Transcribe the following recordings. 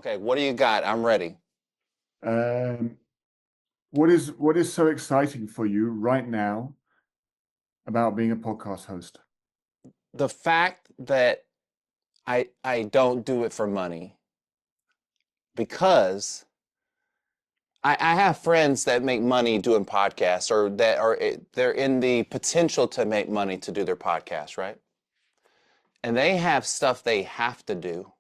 Okay, what do you got? I'm ready. Um, what is so exciting for you right now about being a podcast host? The fact that I don't do it for money because I have friends that make money doing podcasts or that are they're in the potential to make money to do their podcast, right? And they have stuff they have to do,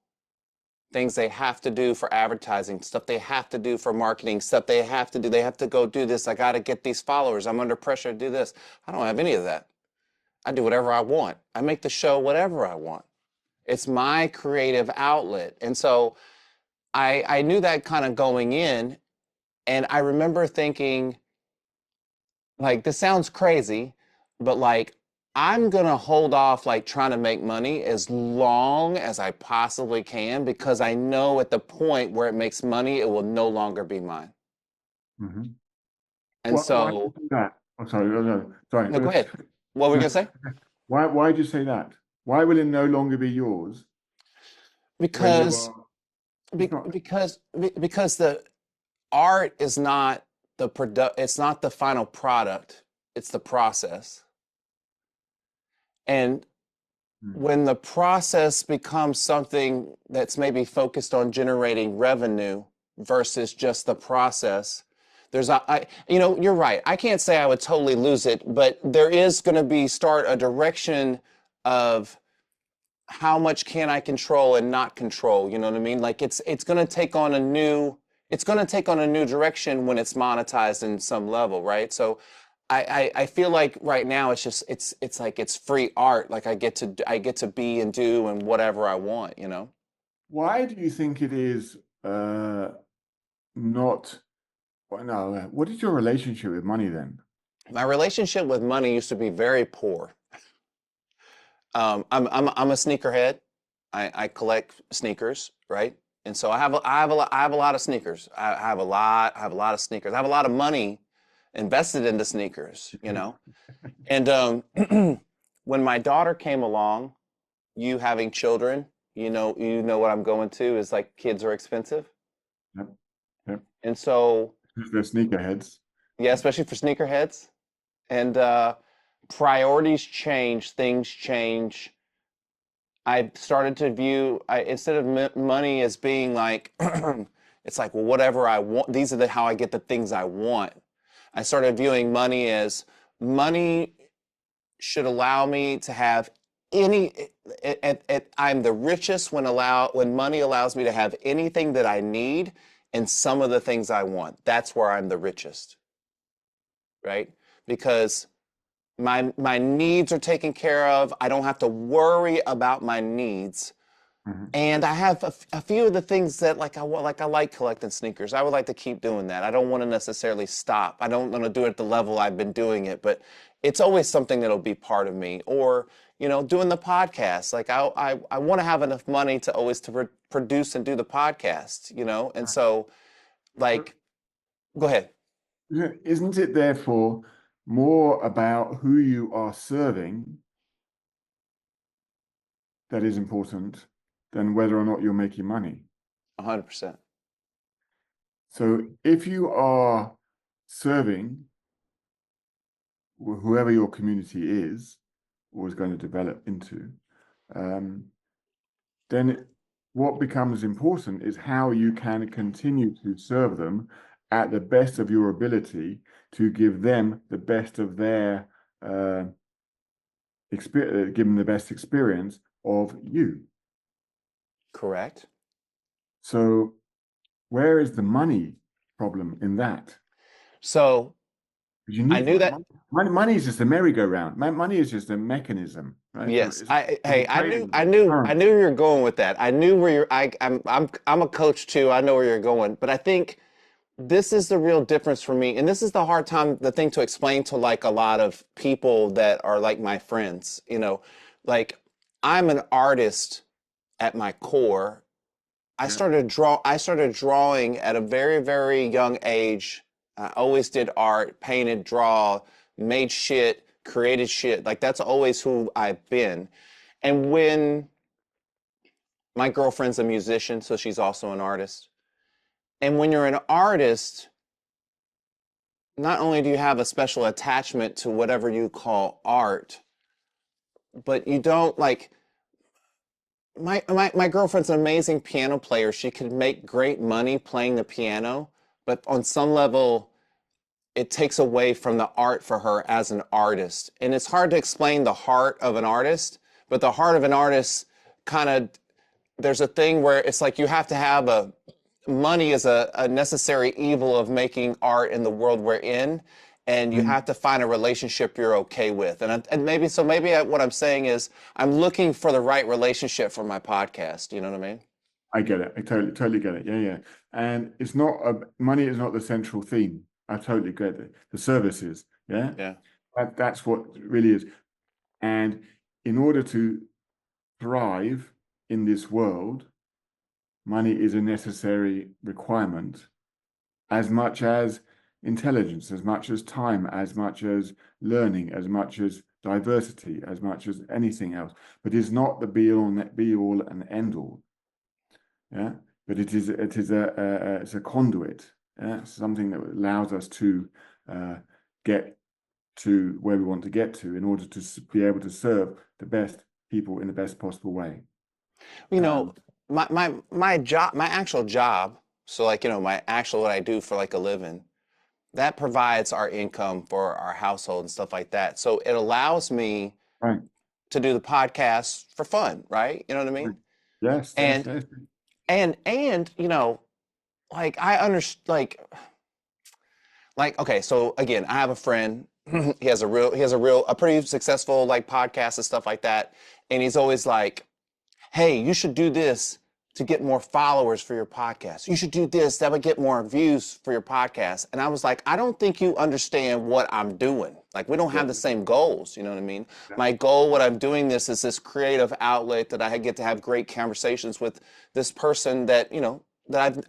things they have to do for advertising, stuff they have to do for marketing, stuff they have to do. They have to go do this. I got to get these followers. I'm under pressure to do this. I don't have any of that. I do whatever I want. I make the show whatever I want. It's my creative outlet. And so I knew that kind of going in. And I remember thinking, like, this sounds crazy, but like, I'm going to hold off like trying to make money as long as I possibly can because I know at the point where it makes money, it will no longer be mine. Hmm. And Why do you so, do that? I'm sorry, no, no, go sorry. ahead. What were we going to say? Why do you say that? Why will it no longer be yours when you Because, are? It's not. because the art is not it's not the final product, it's the process. And Hmm. when the process becomes something that's maybe focused on generating revenue versus just the process, you're right. I can't say I would totally lose it, but there is going to be start a direction of how much can I control and not control. You know what I mean? Like it's going to take on a new it's going to take on a new direction when it's monetized in some level, right? So I feel like right now it's just it's like it's free art. Like I get to be and do and whatever I want, you know? Why do you think it is not? Well, no, what is your relationship with money then? My relationship with money used to be very poor. I'm a sneakerhead. I collect sneakers, right? And so I have a lot of sneakers. I have a lot of sneakers. I have a lot of money invested into sneakers, you know? And when my daughter came along, you having children, you know what I'm going to is like kids are expensive. Yep, yep. And so, They're sneakerheads. yeah, especially for sneakerheads. And priorities change, things change. I started to view instead of money as being like it's like, well, whatever I want, these are how I get the things I want. I started viewing money as money should allow me to have any I'm the richest when money allows me to have anything that I need and some of the things I want. That's where I'm the richest, right? Because my needs are taken care of. I don't have to worry about my needs. Mhm. And I have a few of the things that like I want, like I like collecting sneakers. I would like to keep doing that. I don't want to necessarily stop. I don't want to do it at the level I've been doing it, but it's always something that'll be part of me. Or, doing the podcast. Like I want to have enough money to always to produce and do the podcast, And Right. so like, go ahead. Isn't it therefore more about who you are serving that is important than whether or not you're making money? 100%. So if you are serving whoever your community is or is going to develop into, um, then what becomes important is how you can continue to serve them at the best of your ability to give them the best of their uh, experience, give them the best experience of you. Correct. So where is the money problem in that? So Because you I need knew that. money is just a merry-go-round. Money is just a mechanism, right? Yes, It's a hey, trading I currency. knew you were going with that. I knew where you're. I'm a coach too. I know where you're going, but I think this is the real difference for me, and this is the hard time, the thing to explain to like a lot of people that are like my friends. Like I'm an artist at my core. Yeah. I started drawing at a very, very young age. I always did art, painted, draw, made shit, created shit. Like that's always who I've been. And when My girlfriend's a musician, so she's also an artist. And when you're an artist, not only do you have a special attachment to whatever you call art, but you don't like my girlfriend's an amazing piano player. She could make great money playing the piano, but on some level, it takes away from the art for her as an artist. And it's hard to explain the heart of an artist, but the heart of an artist kind of, there's a thing where it's like you have to have a, money is a necessary evil of making art in the world we're in. And you Mm, have to find a relationship you're okay with. And maybe, so maybe what I'm saying is I'm looking for the right relationship for my podcast. You know what I mean? I get it. I totally get it. Yeah, yeah. And it's not money is not the central theme. I totally get it. The services, yeah. Yeah. That's what it really is. And in order to thrive in this world, money is a necessary requirement, as much as intelligence, as much as time, as much as learning, as much as diversity, as much as anything else. But it's not the be all and end all. Yeah, but it's a conduit. Yeah, something that allows us to get to where we want to get to in order to be able to serve the best people in the best possible way. You know, Um, my job, my actual job, so like, my actual what I do for like a living, that provides our income for our household and stuff like that. So it allows me right. to do the podcast for fun, right? You know what I Right. mean? Yes, yes, And yes. like I understand like okay, so again, I have a friend, he has a pretty successful like podcast and stuff like that, and he's always like, hey, you should do this to get more followers for your podcast. You should do this, that would get more views for your podcast. And I was like, I don't think you understand what I'm doing. Like, we don't Yeah, have the same goals. You know what I mean? yeah, My goal, what I'm doing this is this creative outlet that I get to have great conversations with this person that, that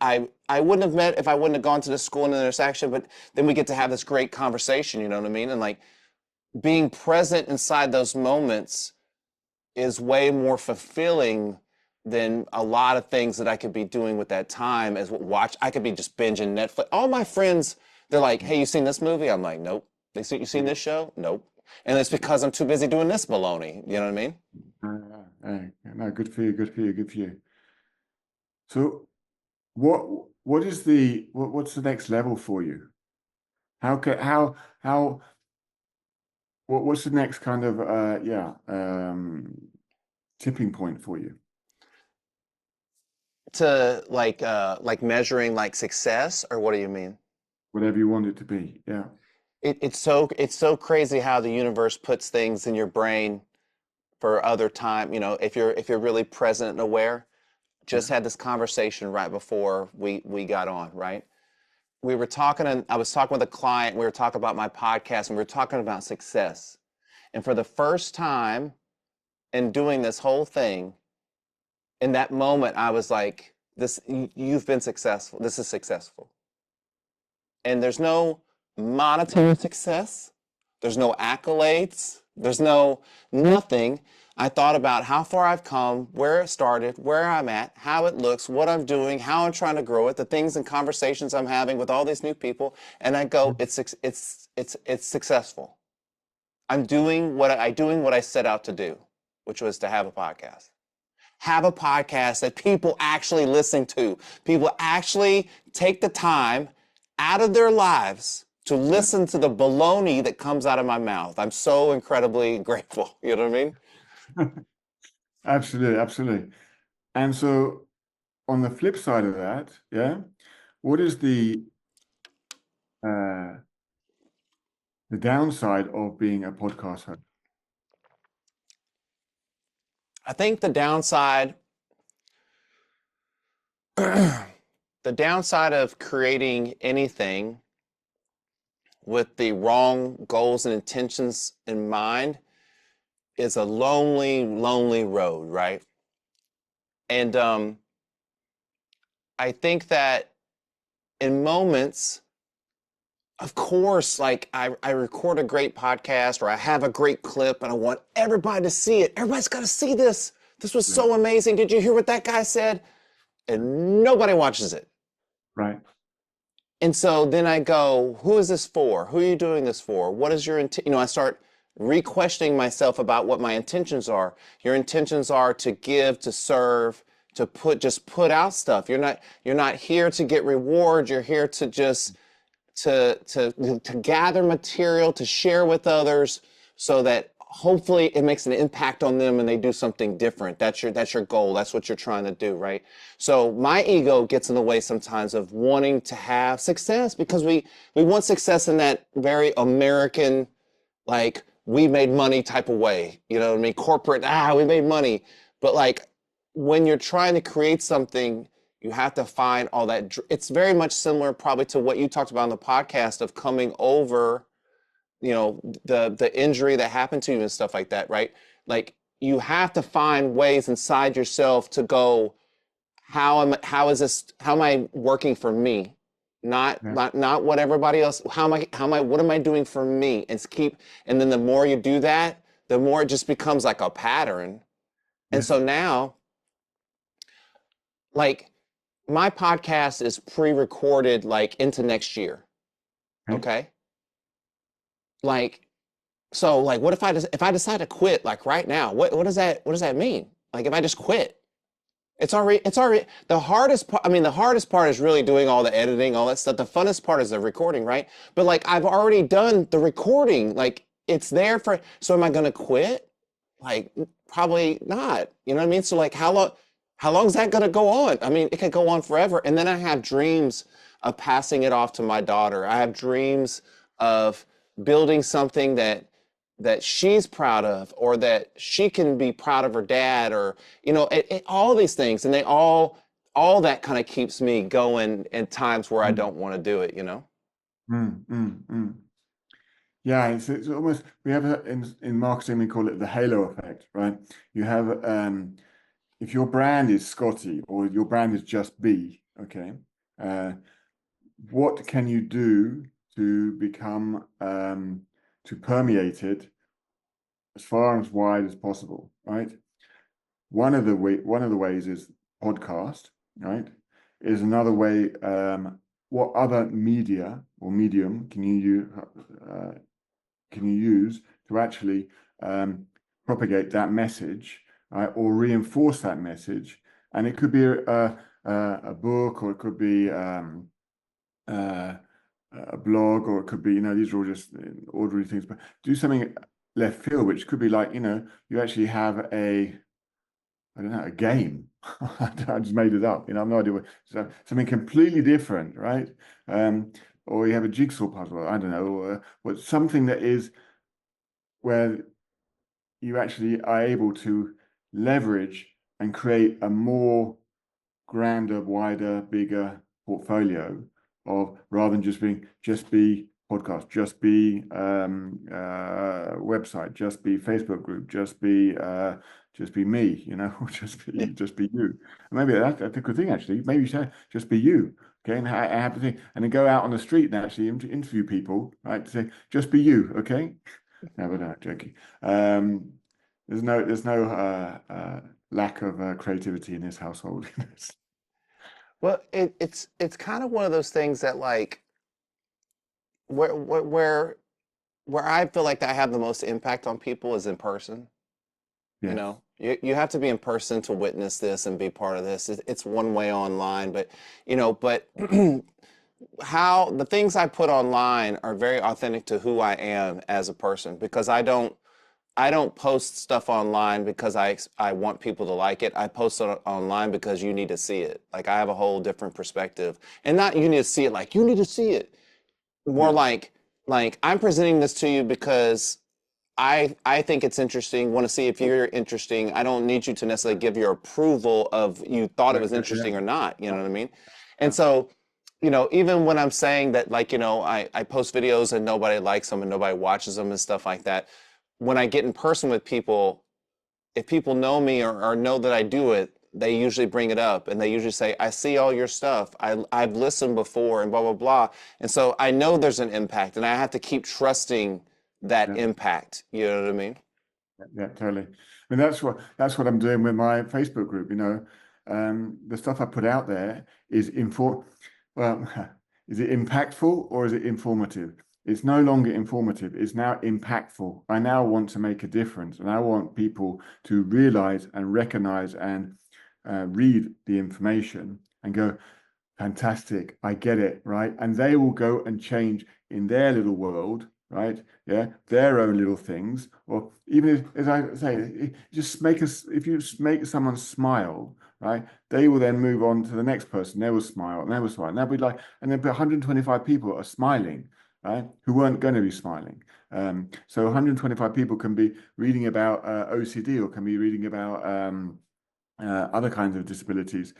I wouldn't have met if I wouldn't have gone to the school in the intersection, but then we get to have this great conversation, you know what I mean? And like being present inside those moments is way more fulfilling than a lot of things that I could be doing with that time as watch. I could be just binging Netflix. All my friends, they're like, "Hey, you seen this movie?" I'm like, "Nope." You seen this show?" "Nope." And it's because I'm too busy doing this baloney. You know what I mean? no, good for you, good for you, good for you. So what what's the next level for you? How what's the next kind of tipping point for you? To like measuring like success, or what do you mean? Whatever you want it to be. Yeah. It's so crazy how the universe puts things in your brain for other time. If you're really present and aware. Yeah. Just had this conversation right before we got on, right? We were talking, and I was talking with a client. We were talking about my podcast, and we were talking about success. And for the first time in doing this whole thing, in that moment, I was like, "This, you've been successful. This is successful." And there's no monetary success. There's no accolades. There's no nothing. I thought about how far I've come, where it started, where I'm at, how it looks, what I'm doing, how I'm trying to grow it, the things and conversations I'm having with all these new people, and I go, it's successful. I'm doing what I set out to do, which was to have a podcast. Have a podcast that people actually listen to. People actually take the time out of their lives to Yeah. listen to the baloney that comes out of my mouth. I'm so incredibly grateful. You know what I mean? Absolutely, absolutely. And so on the flip side of that, yeah, what is uh the downside of being a podcast host? I think the downside of creating anything with the wrong goals and intentions in mind is a lonely, lonely road, right? And I think that in moments, of course, like I record a great podcast or I have a great clip and I want everybody to see it. Everybody's got to see this. This was Yeah. so amazing. Did you hear what that guy said? And nobody watches it. Right. And so then I go, who is this for? Who are you doing this for? What is your intent? I start re-questioning myself about what my intentions are. Your intentions are to give, to serve, to just put out stuff. You're not here to get reward. You're here to just to gather material, to share with others, so that hopefully it makes an impact on them and they do something different. That's your goal. That's what you're trying to do, right? So my ego gets in the way sometimes of wanting to have success, because we want success in that very American, like, we made money type of way. You know what I mean? Corporate, we made money. But like, when you're trying to create something, you have to find all that. It's very much similar probably to what you talked about on the podcast of coming over, the injury that happened to you and stuff like that, right? Like, you have to find ways inside yourself to go, how am I working for me? Not, Yeah. not not what everybody else. What am I doing for me? And then the more you do that, the more it just becomes like a pattern. And Yes. so now, like, my podcast is pre-recorded like into next year. Okay. Okay. Like, so like, what if I decide to quit like right now? What does that mean? Like, if I just quit, it's already the hardest part. I mean, the hardest part is really doing all the editing, all that stuff. The funnest part is the recording, right? But like, I've already done the recording. Like, it's there so am I gonna quit? Like, probably not. You know what I mean? So like, how long is that gonna go on? I mean, it could go on forever. And then I have dreams of passing it off to my daughter. I have dreams of building something that she's proud of, or that she can be proud of her dad, or all these things. And all that kind of keeps me going in times where I Mm, don't want to do it. mm. Yeah, it's almost we have in marketing we call it the halo effect, right? You have if your brand is Scotty or your brand is just B, okay, uh, what can you do to become to permeate it as far and as wide as possible, right? One of the ways is podcast, right? Is another way. What other media or medium uh, can you use to actually propagate that message, right, or reinforce that message? And it could be a book, or it could be uh, a blog, or it could be, these are all just ordinary things, but do something left field, which could be like, you actually have I don't know, a game. I just made it up. I have no idea so something completely different, right? Or you have a jigsaw puzzle. I don't know, or something that is where you actually are able to leverage and create a more grander, wider, bigger portfolio of, rather than just be podcast, just be website, just be Facebook group, just be me, or Yeah. just be you. And maybe that's a good thing actually. Maybe you say just be you. Okay, and have the thing, and then go out on the street and actually interview people, right? To say, just be you, okay? No, but no, joking. Um, there's no lack of creativity in this household. Well, it's kind of one of those things that, like, where I feel like I have the most impact on people is in person. Yes. You have to be in person to witness this and be part of this. It's one way online, but how the things I put online are very authentic to who I am as a person, because I don't post stuff online because I want people to like it. I post it online because you need to see it. Like, I have a whole different perspective, and not you need to see it like you need to see it. More Yeah. like I'm presenting this to you because I think it's interesting. Want to see if you're interesting. I don't need you to necessarily give your approval of you thought it Yeah. was Yeah. interesting or not. You know what I mean? And Yeah. so, even when I'm saying that, like, I post videos and nobody likes them and nobody watches them and stuff like that, when I get in person with people, if people know me, or know that I do it, they usually bring it up and they usually say, I see all your stuff. I've listened before and blah, blah, blah. And so I know there's an impact, and I have to keep trusting that Yeah. impact. You know what I mean? Yeah, totally. I mean, that's what I'm doing with my Facebook group. The stuff I put out there is well, is it impactful or is it informative? It's no longer informative. It's now impactful. I now want to make a difference, and I want people to realize and recognize and read the information and go, fantastic, I get it, right? And they will go and change in their little world, right? Yeah, their own little things, or even if, as I say, just make us, if you make someone smile, right? They will then move on to the next person. They will smile, and they will smile, and they'll be like, and then 125 people are smiling, right? Who weren't going to be smiling. So 125 people can be reading about OCD, or can be reading about other kinds of disabilities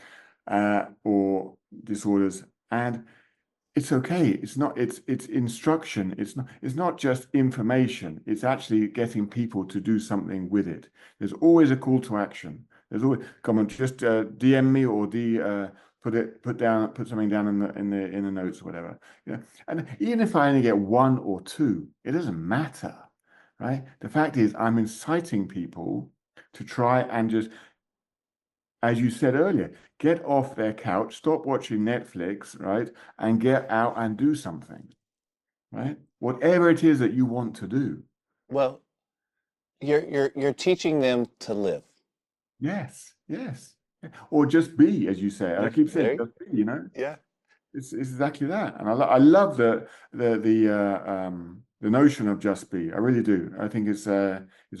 or disorders, and it's okay. It's instruction. It's not just information. It's actually getting people to do something with it. There's always a call to action. There's always, come on, just DM me, or put something down in the notes or whatever. Yeah. And even if I only get one or two, it doesn't matter, right? The fact is, I'm inciting people to try and just, as you said earlier, get off their couch, stop watching Netflix, right? And get out and do something, right? Whatever it is that you want to do. Well, you're teaching them to live. Yes, yes. Or just be, as you say. I keep saying There, just be. yeah. It's exactly that. And I love the notion of just be. I really do. I think it's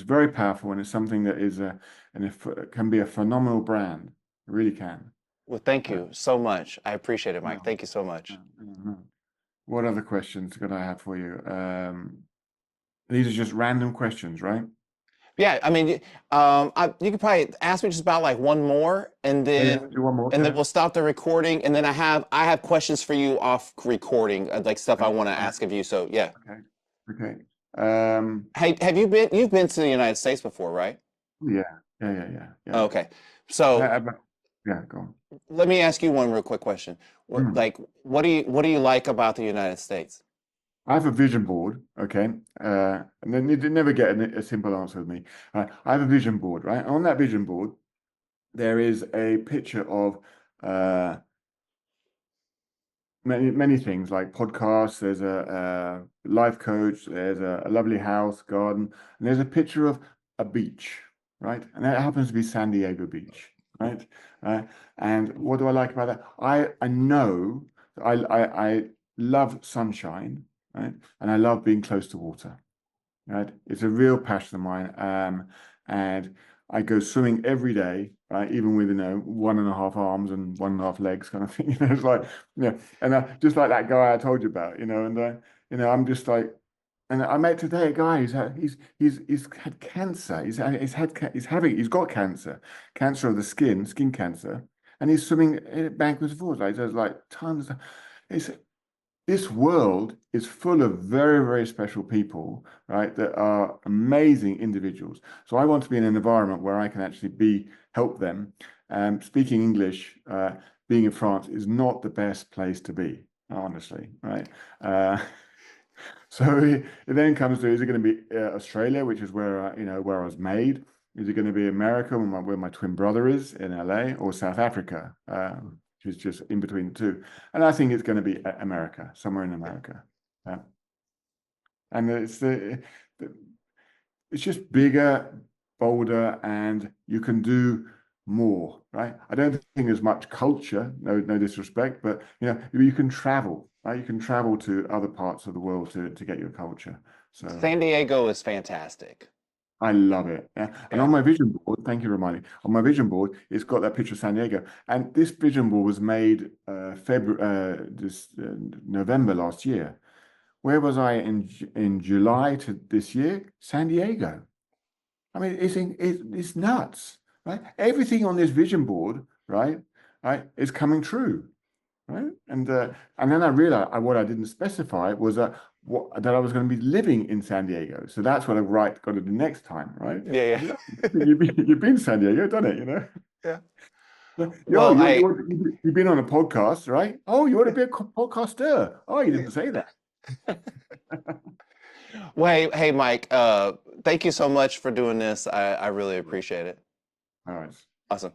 very powerful, and it's something that is and it can be a phenomenal brand. It really can. Well, thank Uh, you so much. I appreciate it, Mike. no, Thank you so much. no. What other questions could I have for you? These are just random questions, right? Yeah, I mean, you could probably ask me just about like one more, Yeah, yeah. Do one more. and then Yeah. we'll stop the recording, and then I have questions for you off recording, like stuff I Okay. want to All right. ask of you. So yeah. Okay. Okay. Um, Hey, you've been to the United States before, right? yeah. Yeah. Yeah. Yeah. Yeah. Okay. So Yeah. Go on. let me ask you one real quick question. Hmm. What do you like about the United States? I have a vision board. Okay. And then you never get a simple answer with me. I have a vision board, right? On that vision board, there is a picture of uh, many things like podcasts. There's a life coach. There's a lovely house, garden, and there's a picture of a beach, right? And that happens to be San Diego Beach, right? Uh, and what do I like about that? I know that I love sunshine, right? And I love being close to water, right? It's a real passion of mine. And I go swimming every day, right? Even with, 1.5 arms and 1.5 legs kind of thing. It's like, yeah. And just like that guy I told you about, I'm just like, and I met today a guy he's had cancer. He's got cancer of the skin cancer, and he's swimming backwards and forwards. Like there's like tons. It's This world is full of very, very special people, right, that are amazing individuals. So I want to be in an environment where I can actually help them. Speaking English, being in France is not the best place to be, honestly, right? Uh, so it then comes to, is it going to be Australia, which is where I was made? Is it going to be America, where my twin brother is in LA, or South Africa, which is just in between the two? And I think it's going to be America, somewhere in America. Yeah. And it's just bigger, bolder, and you can do more, right? I don't think there's much culture, no disrespect, but you can travel, right? You can travel to other parts of the world to get your culture. So San Diego is fantastic. I love it. Yeah. And Yeah. on my vision board, thank you for reminding me, on my vision board, it's got that picture of San Diego. And this vision board was made November last year. Where was I in July to this year? San Diego. I mean, it's nuts, right? Everything on this vision board, right, is coming true, right? And then I realized what I didn't specify was that I was going to be living in San Diego. So that's what got to do next time, right? Yeah, I said, "Oh, yeah. you've been San Diego, done it, Yeah. Yo, Well, you've been on a podcast, right? Oh, you want to be a podcaster? Oh, you didn't say that. Well, hey, Mike, thank you so much for doing this. I really appreciate it. All right. Awesome.